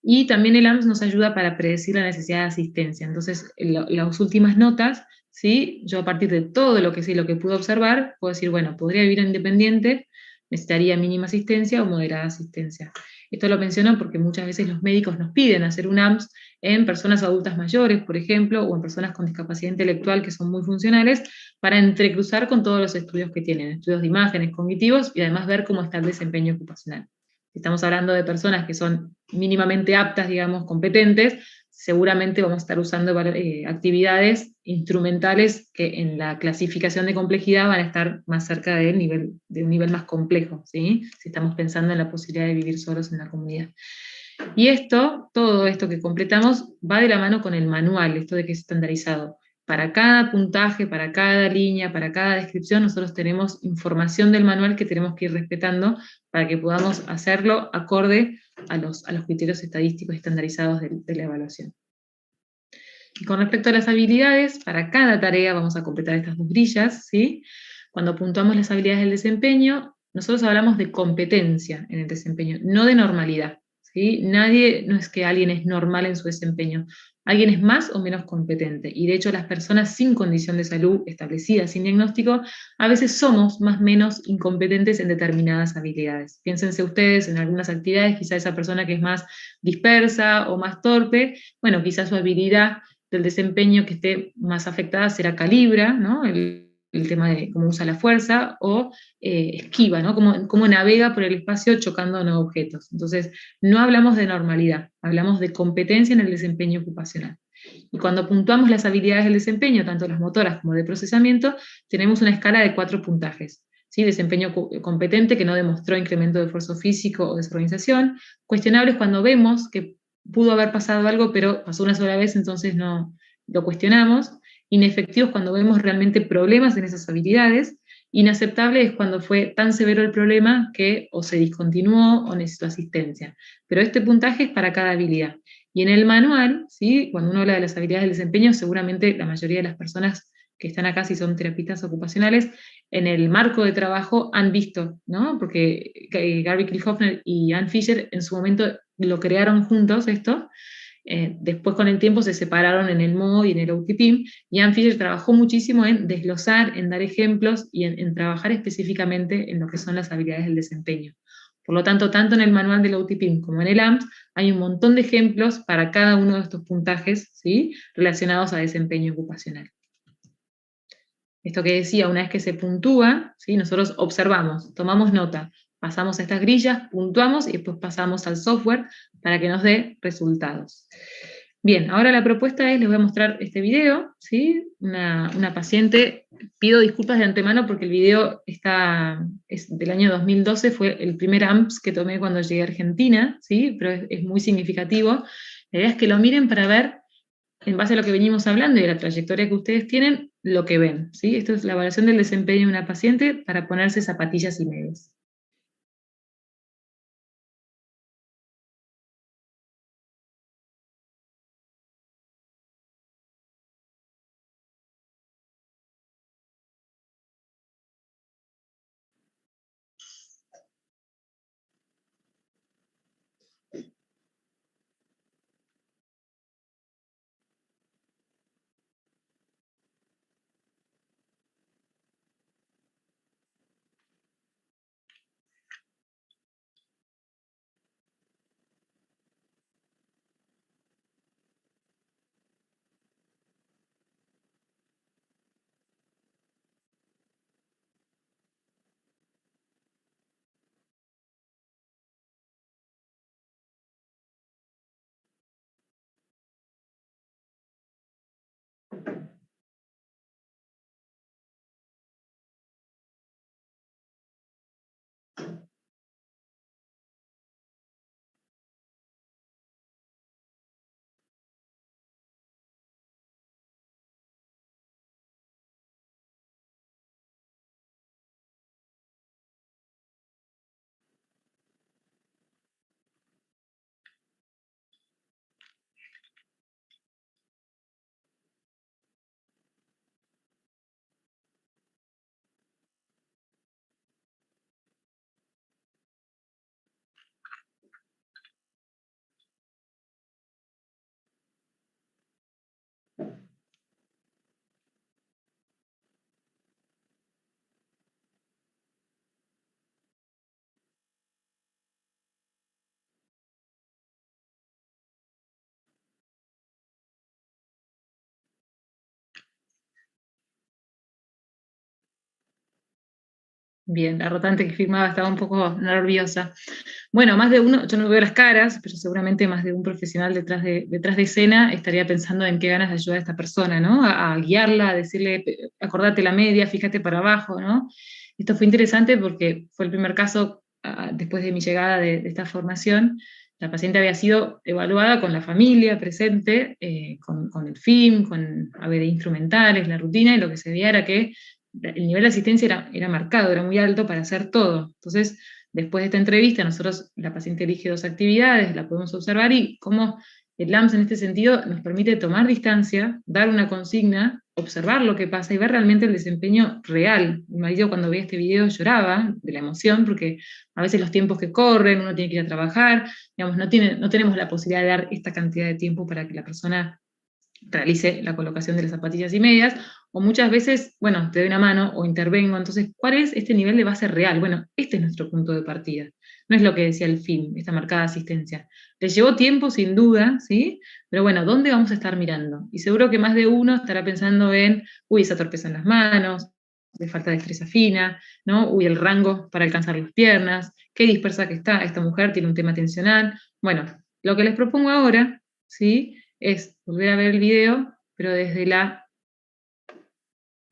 Y también el AMS nos ayuda para predecir la necesidad de asistencia. Entonces, las últimas notas, ¿sí? Yo a partir de todo lo que pude observar, puedo decir, bueno, podría vivir independiente, necesitaría mínima asistencia o moderada asistencia. Esto lo menciono porque muchas veces los médicos nos piden hacer un AMS en personas adultas mayores, por ejemplo, o en personas con discapacidad intelectual que son muy funcionales, para entrecruzar con todos los estudios que tienen, estudios de imágenes cognitivos, y además ver cómo está el desempeño ocupacional. Si estamos hablando de personas que son mínimamente aptas, digamos, competentes, seguramente vamos a estar usando actividades instrumentales que en la clasificación de complejidad van a estar más cerca de un nivel más complejo, ¿sí? Si estamos pensando en la posibilidad de vivir solos en la comunidad. Y todo esto que completamos va de la mano con el manual, esto de que es estandarizado. Para cada puntaje, para cada línea, para cada descripción, nosotros tenemos información del manual que tenemos que ir respetando para que podamos hacerlo acorde a los criterios estadísticos estandarizados de la evaluación. Y con respecto a las habilidades, para cada tarea vamos a completar estas 2 grillas, ¿sí? Cuando puntuamos las habilidades del desempeño, nosotros hablamos de competencia en el desempeño, no de normalidad, ¿sí? No es que alguien es normal en su desempeño, alguien es más o menos competente, y de hecho las personas sin condición de salud establecida, sin diagnóstico, a veces somos más o menos incompetentes en determinadas habilidades. Piénsense ustedes en algunas actividades, quizá esa persona que es más dispersa o más torpe, bueno, quizá su habilidad del desempeño que esté más afectada será calibra, ¿no? El tema de cómo usa la fuerza, o esquiva, ¿no? Cómo navega por el espacio chocando no objetos. Entonces, no hablamos de normalidad, hablamos de competencia en el desempeño ocupacional. Y cuando puntuamos las habilidades del desempeño, tanto las motoras como de procesamiento, tenemos una escala de 4 puntajes. ¿sí? Desempeño competente que no demostró incremento de esfuerzo físico o desorganización. Cuestionables cuando vemos que pudo haber pasado algo, pero pasó una sola vez, entonces no lo cuestionamos. Inefectivos cuando vemos realmente problemas en esas habilidades. Inaceptable es cuando fue tan severo el problema que o se discontinuó o necesitó asistencia. Pero este puntaje es para cada habilidad. Y en el manual, ¿sí? Cuando uno habla de las habilidades del desempeño, seguramente la mayoría de las personas que están acá, si son terapistas ocupacionales, en el marco de trabajo han visto, ¿no? Porque Gary Kirchhoffner y Ann Fisher en su momento lo crearon juntos esto, después con el tiempo se separaron en el MOD y en el OT-Team, y Ann Fisher trabajó muchísimo en desglosar, en dar ejemplos y en trabajar específicamente en lo que son las habilidades del desempeño. Por lo tanto en el manual del OT-Team como en el AMS, hay un montón de ejemplos para cada uno de estos puntajes, ¿sí? Relacionados a desempeño ocupacional. Esto que decía, una vez que se puntúa, ¿sí? Nosotros observamos, tomamos nota, pasamos a estas grillas, puntuamos y después pasamos al software para que nos dé resultados. Bien, ahora la propuesta es, les voy a mostrar este video, ¿sí? Una paciente, pido disculpas de antemano porque el video es del año 2012, fue el primer AMPS que tomé cuando llegué a Argentina, ¿sí? Pero es muy significativo. La idea es que lo miren para ver, en base a lo que venimos hablando y a la trayectoria que ustedes tienen, lo que ven, ¿sí? Esto es la evaluación del desempeño de una paciente para ponerse zapatillas y medias. Bien, la rotante que firmaba estaba un poco nerviosa. Bueno, más de uno, yo no veo las caras, pero seguramente más de un profesional detrás de escena estaría pensando en qué ganas de ayudar a esta persona, ¿no? A guiarla, a decirle, acordate la media, fíjate para abajo, ¿no? Esto fue interesante porque fue el primer caso, después de mi llegada de esta formación, la paciente había sido evaluada con la familia presente, con el FIM, con ABD instrumentales, la rutina, y lo que se veía era que el nivel de asistencia era marcado, era muy alto para hacer todo. Entonces, después de esta entrevista, nosotros, la paciente elige 2 actividades, la podemos observar y cómo el LAMS en este sentido nos permite tomar distancia, dar una consigna, observar lo que pasa y ver realmente el desempeño real. Mi marido cuando veía este video lloraba de la emoción porque a veces los tiempos que corren, uno tiene que ir a trabajar, digamos, no tenemos la posibilidad de dar esta cantidad de tiempo para que la persona realice la colocación de las zapatillas y medias, o muchas veces, bueno, te doy una mano o intervengo. Entonces, ¿cuál es este nivel de base real? Bueno, este es nuestro punto de partida. No es lo que decía el film, esta marcada asistencia. Le llevó tiempo, sin duda, ¿sí? Pero bueno, ¿dónde vamos a estar mirando? Y seguro que más de uno estará pensando en, uy, esa torpeza en las manos, de falta de destreza fina, ¿no? Uy, el rango para alcanzar las piernas, qué dispersa que está, esta mujer tiene un tema tensional. Bueno, lo que les propongo ahora, ¿sí? Es volver a ver el video, pero desde la...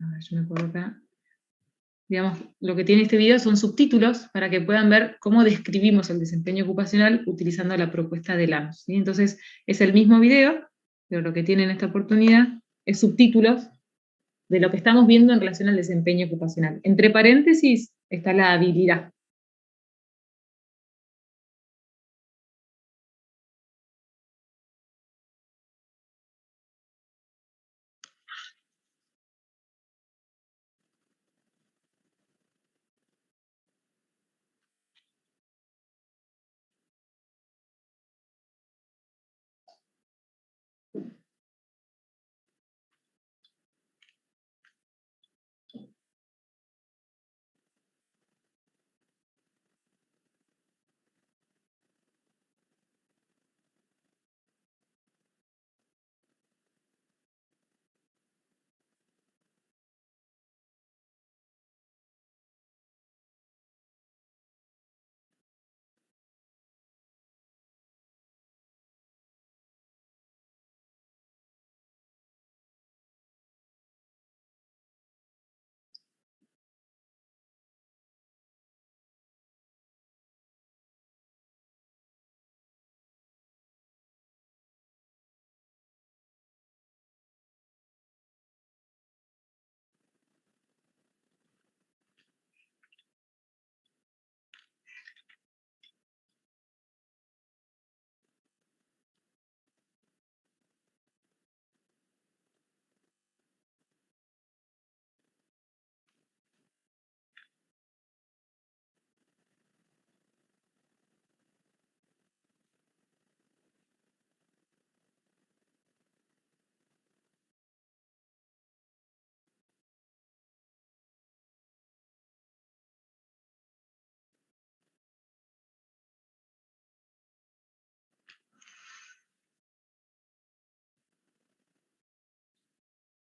A ver, yo me acuerdo acá. digamos, lo que tiene este video son subtítulos para que puedan ver cómo describimos el desempeño ocupacional utilizando la propuesta de LAMS, ¿sí? Entonces, es el mismo video, pero lo que tiene en esta oportunidad es subtítulos de lo que estamos viendo en relación al desempeño ocupacional. Entre paréntesis está la habilidad.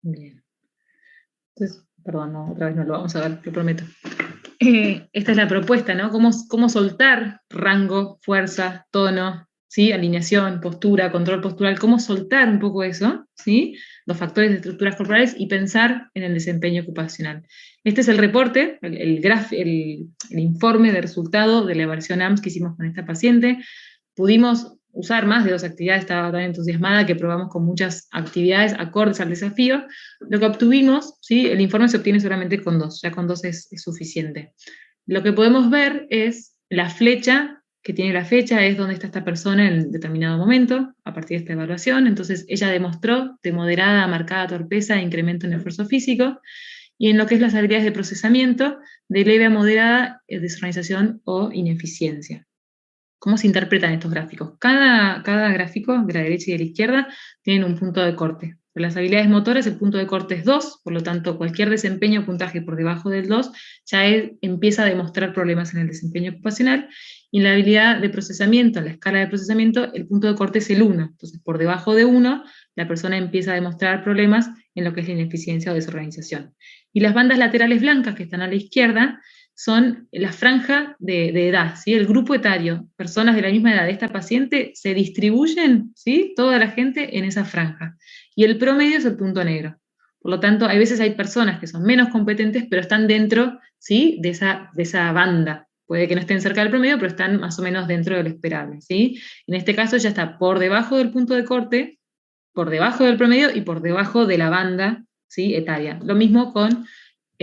Bien. Entonces, perdón, no, otra vez no lo vamos a ver, lo prometo. Esta es la propuesta, ¿no? Cómo soltar rango, fuerza, tono, ¿sí? Alineación, postura, control postural, cómo soltar un poco eso, ¿sí? Los factores de estructuras corporales y pensar en el desempeño ocupacional. Este es el reporte, el informe de resultado de la evaluación AMS que hicimos con esta paciente. Pudimos usar más de 2 actividades, estaba tan entusiasmada que probamos con muchas actividades acordes al desafío. Lo que obtuvimos, ¿sí? El informe se obtiene solamente con 2, ya con 2 es suficiente. Lo que podemos ver es la flecha que tiene la fecha, es donde está esta persona en determinado momento, a partir de esta evaluación. Entonces, ella demostró de moderada a marcada torpeza e incremento en esfuerzo físico, y en lo que es las habilidades de procesamiento, de leve a moderada desorganización o ineficiencia. ¿Cómo se interpretan estos gráficos? Cada gráfico, de la derecha y de la izquierda, tienen un punto de corte. En las habilidades motoras el punto de corte es 2, por lo tanto cualquier desempeño o puntaje por debajo del 2 ya empieza a demostrar problemas en el desempeño ocupacional, y en la habilidad de procesamiento, en la escala de procesamiento, el punto de corte es el 1. Entonces, por debajo de 1, la persona empieza a demostrar problemas en lo que es la ineficiencia o desorganización. Y las bandas laterales blancas que están a la izquierda son la franja de edad, ¿sí? El grupo etario, personas de la misma edad de esta paciente, se distribuyen, ¿sí? Toda la gente en esa franja. Y el promedio es el punto negro. Por lo tanto, hay veces hay personas que son menos competentes, pero están dentro, ¿sí? de esa banda. Puede que no estén cerca del promedio, pero están más o menos dentro de lo esperable, ¿sí? En este caso ya está por debajo del punto de corte, por debajo del promedio y por debajo de la banda, ¿sí? etaria. Lo mismo con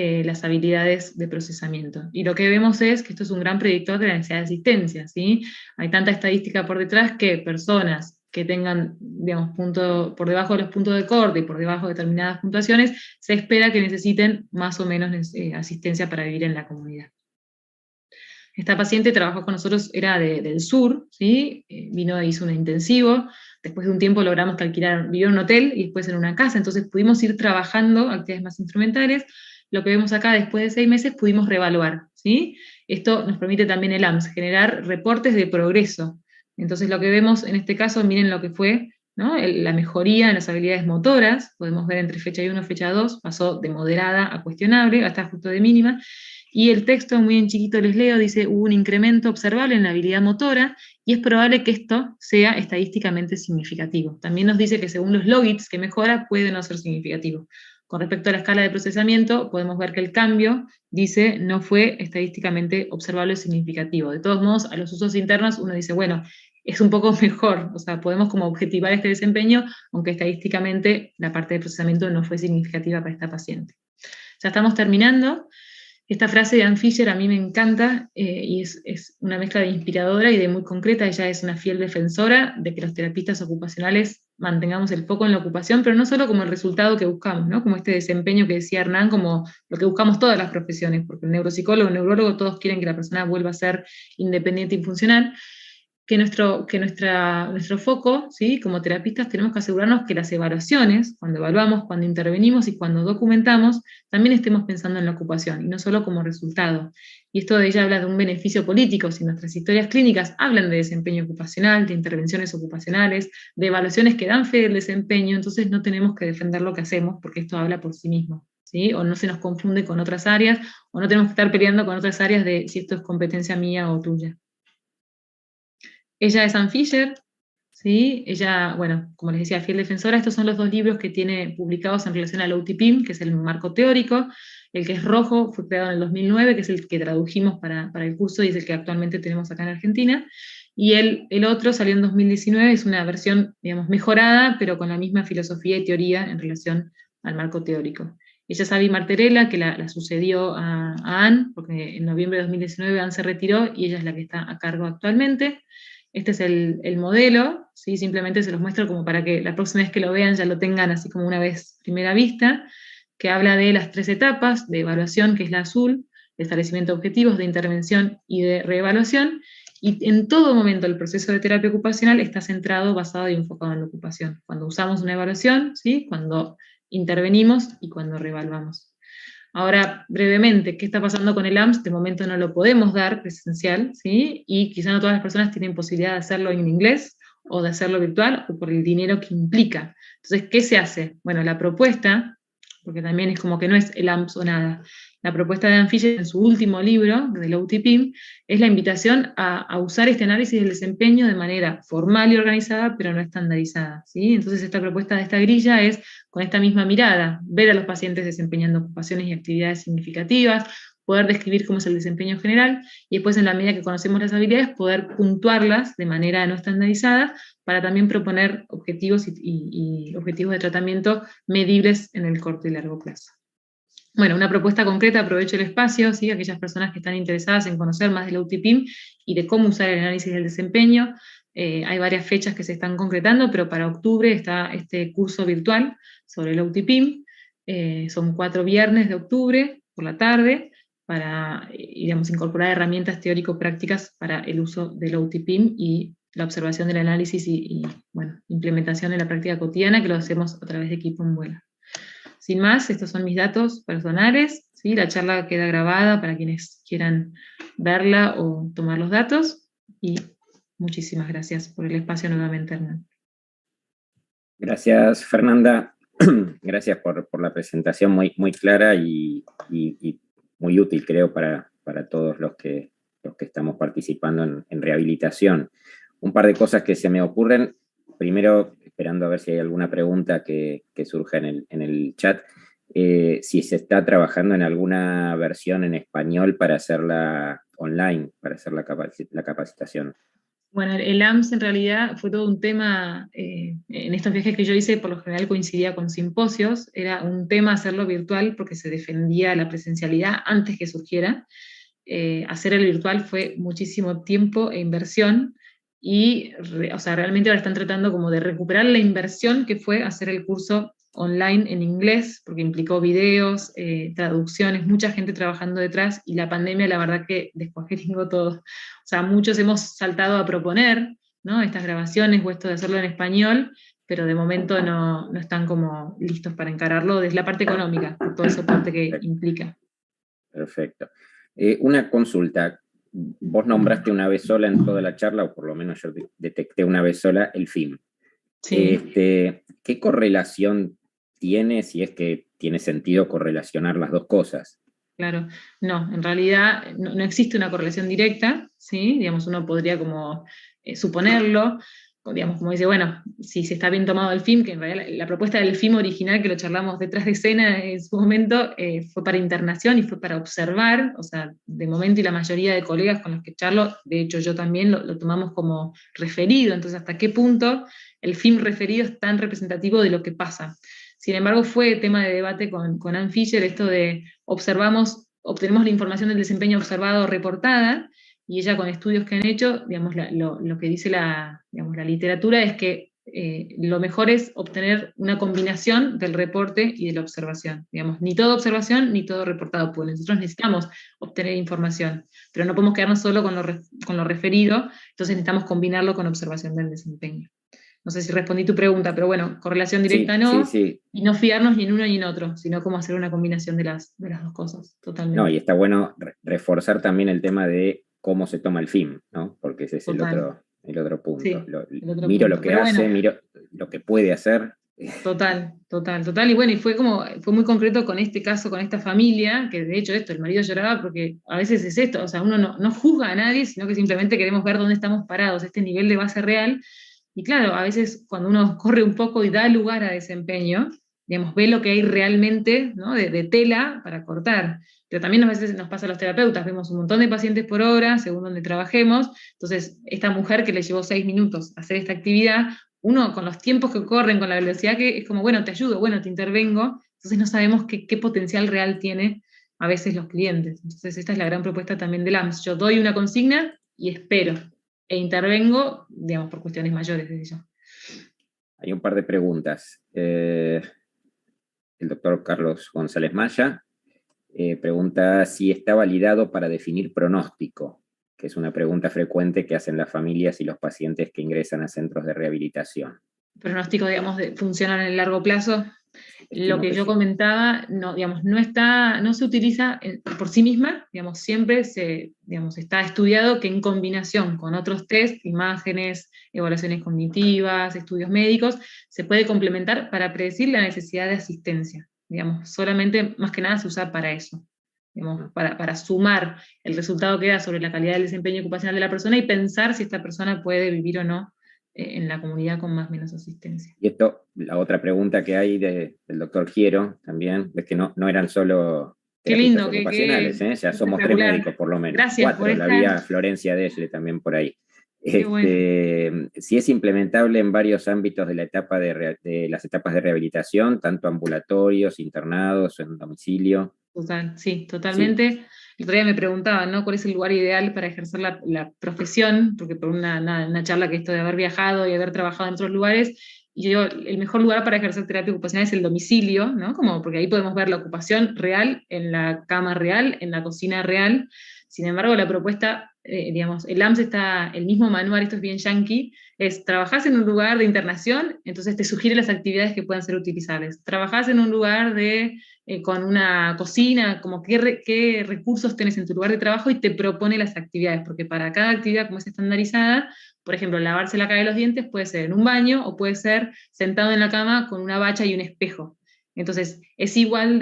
las habilidades de procesamiento. Y lo que vemos es que esto es un gran predictor de la necesidad de asistencia, ¿sí? Hay tanta estadística por detrás que personas que tengan, digamos, por debajo de los puntos de corte y por debajo de determinadas puntuaciones, se espera que necesiten más o menos asistencia para vivir en la comunidad. Esta paciente trabajó con nosotros, era del sur, ¿sí? Vino e hizo un intensivo, después de un tiempo logramos que vivió en un hotel y después en una casa, entonces pudimos ir trabajando actividades más instrumentales. Lo que vemos acá, después de 6 meses, pudimos reevaluar, ¿sí? Esto nos permite también el AMS, generar reportes de progreso. Entonces lo que vemos en este caso, miren lo que fue, ¿no? La mejoría en las habilidades motoras, podemos ver entre fecha 1 y fecha 2, pasó de moderada a cuestionable, hasta justo de mínima, y el texto, muy en chiquito les leo, dice: hubo un incremento observable en la habilidad motora, y es probable que esto sea estadísticamente significativo. También nos dice que según los logits que mejora, puede no ser significativo. con respecto a la escala de procesamiento, podemos ver que el cambio, dice, no fue estadísticamente observable o significativo. De todos modos, a los usos internos uno dice, bueno, es un poco mejor, o sea, podemos como objetivar este desempeño, aunque estadísticamente la parte de procesamiento no fue significativa para esta paciente. Ya estamos terminando. Esta frase de Ann Fisher a mí me encanta y es una mezcla de inspiradora y de muy concreta. Ella es una fiel defensora de que los terapistas ocupacionales mantengamos el foco en la ocupación, pero no solo como el resultado que buscamos, ¿no? Como este desempeño que decía Hernán, como lo que buscamos todas las profesiones, porque el neuropsicólogo, el neurólogo, todos quieren que la persona vuelva a ser independiente y funcional, que nuestro foco, ¿sí? Como terapistas tenemos que asegurarnos que las evaluaciones, cuando evaluamos, cuando intervenimos y cuando documentamos, también estemos pensando en la ocupación, y no solo como resultado. Y esto de ella habla de un beneficio político, si nuestras historias clínicas hablan de desempeño ocupacional, de intervenciones ocupacionales, de evaluaciones que dan fe del desempeño, entonces no tenemos que defender lo que hacemos, porque esto habla por sí mismo, ¿sí? O no se nos confunde con otras áreas, o no tenemos que estar peleando con otras áreas de si esto es competencia mía o tuya. Ella es Ann Fisher, ¿sí? Ella, bueno, como les decía, fiel defensora. Estos son los dos libros que tiene publicados en relación al OTPIM, que es el marco teórico. El que es rojo fue creado en el 2009, que es el que tradujimos para el curso y es el que actualmente tenemos acá en Argentina. Y el otro salió en 2019, es una versión, digamos, mejorada, pero con la misma filosofía y teoría en relación al marco teórico. Ella es Abby Marterella, que la sucedió a Ann, porque en noviembre de 2019 Ann se retiró y ella es la que está a cargo actualmente. Este es el modelo, ¿sí? Simplemente se los muestro como para que la próxima vez que lo vean ya lo tengan así como una vez primera vista, que habla de las 3 etapas de evaluación, que es la azul, de establecimiento de objetivos, de intervención y de reevaluación, y en todo momento el proceso de terapia ocupacional está centrado, basado y enfocado en la ocupación. Cuando usamos una evaluación, ¿sí? Cuando intervenimos y cuando reevaluamos. Ahora, brevemente, ¿qué está pasando con el AMS? De momento no lo podemos dar presencial, ¿sí? Y quizá no todas las personas tienen posibilidad de hacerlo en inglés o de hacerlo virtual o por el dinero que implica. Entonces, ¿qué se hace? Bueno, la propuesta, porque también es como que no es el AMS o nada, la propuesta de Ann Fisher en su último libro, del OTPIM, es la invitación a usar este análisis del desempeño de manera formal y organizada, pero no estandarizada, ¿sí? Entonces, esta propuesta de esta grilla es con esta misma mirada, ver a los pacientes desempeñando ocupaciones y actividades significativas, poder describir cómo es el desempeño general, y después en la medida que conocemos las habilidades, poder puntuarlas de manera no estandarizada, para también proponer objetivos y objetivos de tratamiento medibles en el corto y largo plazo. Bueno, una propuesta concreta, aprovecho el espacio, ¿sí? Aquellas personas que están interesadas en conocer más del OTPIM y de cómo usar el análisis del desempeño. Hay varias fechas que se están concretando, pero para octubre está este curso virtual sobre el OTPIM. Son 4 viernes de octubre por la tarde para, digamos, incorporar herramientas teórico-prácticas para el uso del OTPIM y la observación del análisis y bueno, implementación en la práctica cotidiana, que lo hacemos a través de Equipo en Vuela. Sin más, estos son mis datos personales, ¿sí? La charla queda grabada para quienes quieran verla o tomar los datos, y muchísimas gracias por el espacio nuevamente, Hernán. Gracias, Fernanda. Gracias por la presentación muy, muy clara y muy útil, creo, para todos los que estamos participando en rehabilitación. Un par de cosas que se me ocurren. Primero, esperando a ver si hay alguna pregunta que surja en el chat, si se está trabajando en alguna versión en español para hacerla online, para hacer la capacitación. Bueno, el AMS en realidad fue todo un tema, en estos viajes que yo hice, por lo general coincidía con simposios, era un tema hacerlo virtual porque se defendía la presencialidad antes que surgiera. Hacer el virtual fue muchísimo tiempo e inversión, y o sea, realmente ahora están tratando como de recuperar la inversión que fue hacer el curso online en inglés, porque implicó videos, traducciones, mucha gente trabajando detrás, y la pandemia la verdad que descuajeringó todo. O sea, muchos hemos saltado a proponer, ¿no? Estas grabaciones o esto de hacerlo en español, pero de momento no están como listos para encararlo desde la parte económica, por todo el soporte que implica. Perfecto. Una consulta. Vos nombraste una vez sola en toda la charla, o por lo menos yo detecté una vez sola, el FIM. Sí. ¿Qué correlación tiene, si es que tiene sentido correlacionar las dos cosas? Claro, no, en realidad no existe una correlación directa, ¿sí? Digamos, uno podría como suponerlo. digamos, como dice, bueno, si se está bien tomado el film, que en realidad la propuesta del film original, que lo charlamos detrás de escena en su momento, fue para internación y fue para observar, o sea, de momento y la mayoría de colegas con los que charlo, de hecho yo también lo tomamos como referido, entonces hasta qué punto el film referido es tan representativo de lo que pasa. Sin embargo, fue tema de debate con Ann Fisher esto de obtenemos la información del desempeño observado reportada, y ella con estudios que han hecho, digamos, lo que dice digamos, la literatura es que lo mejor es obtener una combinación del reporte y de la observación. Digamos, ni todo observación ni todo reportado, porque nosotros necesitamos obtener información, pero no podemos quedarnos solo con lo referido, entonces necesitamos combinarlo con observación del desempeño. No sé si respondí tu pregunta, pero bueno, correlación directa Sí, sí, no, sí. y no fiarnos ni en uno ni en otro, sino cómo hacer una combinación de las dos cosas, No, y totalmente. está bueno reforzar también el tema de cómo se toma el film, ¿no? Porque ese es Total, el otro punto. sí, el otro Miro lo punto. que Pero bueno, hace, miro lo que puede hacer. total, total, total. Y bueno, y fue muy concreto con este caso, con esta familia, que de hecho esto, el marido lloraba porque a veces es esto, o sea, uno no juzga a nadie, sino que simplemente queremos ver dónde estamos parados, este nivel de base real. Y claro, a veces cuando uno corre un poco y da lugar a desempeño, digamos, ve lo que hay realmente, ¿no? de tela para cortar. Pero también a veces nos pasa a los terapeutas, vemos un montón de pacientes por hora, según donde trabajemos. Entonces, esta mujer que le llevó 6 minutos hacer esta actividad, uno con los tiempos que corren, con la velocidad que es como, bueno, te ayudo, bueno, te intervengo. Entonces no sabemos qué potencial real tiene a veces los clientes. Entonces, esta es la gran propuesta también del AMS. Yo doy una consigna y espero e intervengo, digamos, por cuestiones mayores de ello. Hay un par de preguntas. El doctor Carlos González Maya pregunta si está validado para definir pronóstico, que es una pregunta frecuente que hacen las familias y los pacientes que ingresan a centros de rehabilitación. Pronóstico, digamos, funcionan en el largo plazo. Lo Estimo que que yo sí. comentaba, no, digamos, no se utiliza por sí misma, digamos, siempre digamos, está estudiado que en combinación con otros test, imágenes, evaluaciones cognitivas, estudios médicos, se puede complementar para predecir la necesidad de asistencia. Digamos, solamente, más que nada, se usa para eso. Digamos, para sumar el resultado que da sobre la calidad del desempeño ocupacional de la persona y pensar si esta persona puede vivir o no en la comunidad con más o menos asistencia. Y esto, la otra pregunta que hay del doctor Giero también, es que no eran solo Qué terapistas lindo, ocupacionales, ¿eh? Ya somos 3 médicos espectacular. por lo menos, Gracias por 4, la esta. vi a Florencia Desle también por ahí. Qué bueno. Si es implementable en varios ámbitos de de las etapas de rehabilitación, tanto ambulatorios, internados, en domicilio. Total, sí, Sí, totalmente. El otro día me preguntaban, ¿no? ¿Cuál es el lugar ideal para ejercer la profesión? Porque por una charla que esto de haber viajado y haber trabajado en otros lugares, y yo, el mejor lugar para ejercer terapia ocupacional es el domicilio, ¿no? Como porque ahí podemos ver la ocupación real, en la cama real, en la cocina real. Sin embargo, la propuesta, digamos, el AMS está, el mismo manual, esto es bien yankee, es trabajás en un lugar de internación, entonces te sugiere las actividades que puedan ser utilizables. Trabajás en un lugar con una cocina, como qué recursos tenés en tu lugar de trabajo y te propone las actividades, porque para cada actividad como es estandarizada, por ejemplo, lavarse la cara y los dientes puede ser en un baño o puede ser sentado en la cama con una bacha y un espejo. Entonces, es igual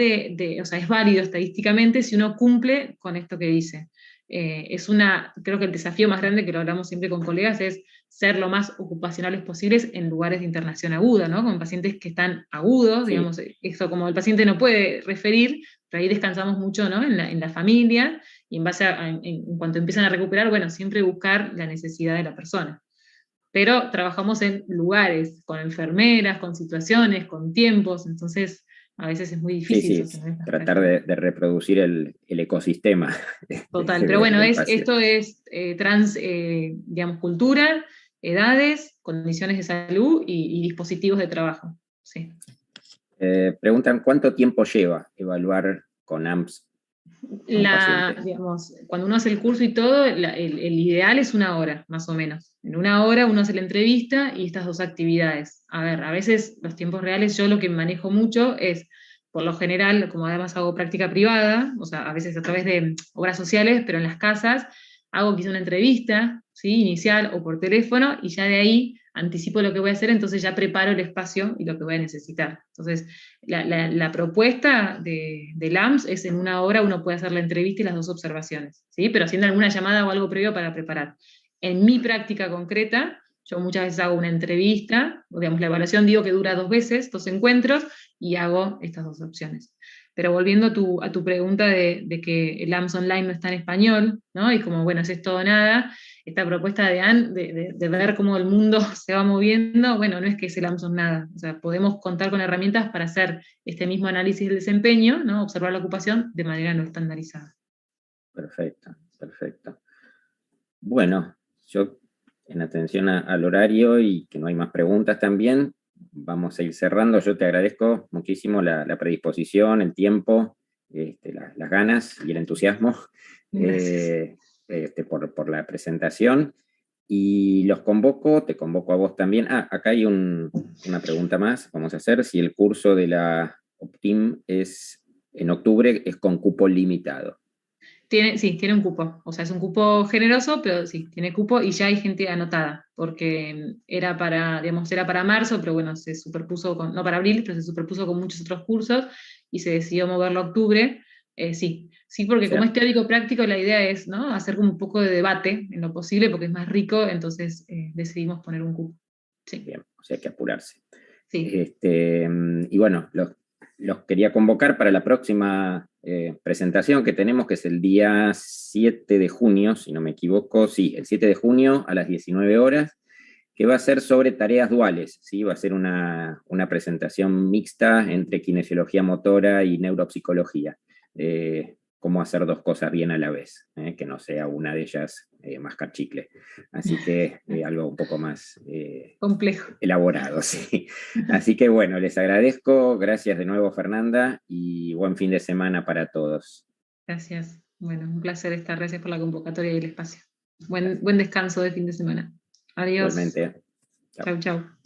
o sea, es válido estadísticamente si uno cumple con esto que dice. Creo que el desafío más grande que lo hablamos siempre con colegas es ser lo más ocupacionales posibles en lugares de internación aguda, ¿no? Con pacientes que están agudos, sí. digamos, esto como el paciente no puede referir, pero ahí descansamos mucho, ¿no? En la familia, y en base en cuanto empiezan a recuperar, bueno, siempre buscar la necesidad de la persona. Pero trabajamos en lugares, con enfermeras, con situaciones, con tiempos, entonces a veces es muy Sí, difícil sí, sostener estas tratar prácticas. de reproducir el ecosistema Total, pero bueno, del espacio. esto es digamos, cultura, edades, condiciones de salud y dispositivos de trabajo. Sí. Preguntan cuánto tiempo lleva evaluar con AMPS a un paciente. Digamos, cuando uno hace el curso y todo, el ideal es 1 hora, más o menos. En 1 hora uno hace la entrevista y estas dos actividades. A ver, a veces los tiempos reales, yo lo que manejo mucho es, por lo general, como además hago práctica privada, o sea, a veces a través de obras sociales, pero en las casas, hago quizá una entrevista, ¿sí? Inicial o por teléfono, y ya de ahí anticipo lo que voy a hacer, entonces ya preparo el espacio y lo que voy a necesitar. Entonces, la propuesta del AMS es en 1 hora uno puede hacer la entrevista y las dos observaciones, ¿sí? Pero haciendo alguna llamada o algo previo para preparar. En mi práctica concreta, Yo muchas veces hago una entrevista, o digamos, la evaluación digo que dura 2 veces, 2 encuentros, y hago estas 2 opciones. Pero volviendo a tu pregunta de que el AMS Online no está en español, ¿no? Y como, bueno, es todo o nada, esta propuesta de Anne de ver cómo el mundo se va moviendo, bueno, no es que es el AMS on nada, o sea, podemos contar con herramientas para hacer este mismo análisis del desempeño, ¿no? Observar la ocupación de manera no estandarizada. Perfecto, perfecto. Bueno, yo en atención al horario y que no hay más preguntas también, vamos a ir cerrando. Yo te agradezco muchísimo la predisposición, el tiempo, las ganas y el entusiasmo Gracias. por la presentación. Y te convoco a vos también. Acá hay una pregunta más, vamos a hacer, si el curso de la Optim es en octubre, es con cupo limitado. Sí, tiene un cupo, o sea, es un cupo generoso, pero sí, tiene cupo y ya hay gente anotada, porque era para, digamos, era para marzo, pero bueno, se superpuso con, no para abril, pero se superpuso con muchos otros cursos y se decidió moverlo a octubre. Sí, sí, O porque como sea, es teórico práctico, la idea es, ¿no? Hacer como un poco de debate en lo posible, porque es más rico, entonces decidimos poner un cupo. Sí, bien, o sea, hay que apurarse. sí. Y bueno, los quería convocar para la próxima presentación que tenemos, que es el día 7 de junio, si no me equivoco, sí, el 7 de junio a las 19 horas, que va a ser sobre tareas duales, ¿sí? Va a ser una presentación mixta entre kinesiología motora y neuropsicología. Cómo hacer dos cosas bien a la vez, que no sea una de ellas mascar chicle. Así que algo un poco más Complejo. elaborado, sí. Así que bueno, les agradezco, gracias de nuevo Fernanda y buen fin de semana para todos. Gracias. Bueno, un placer estar. Gracias por la convocatoria y el espacio. Buen Gracias. descanso de fin de semana. Adiós. Igualmente. Chao. Chau, chau.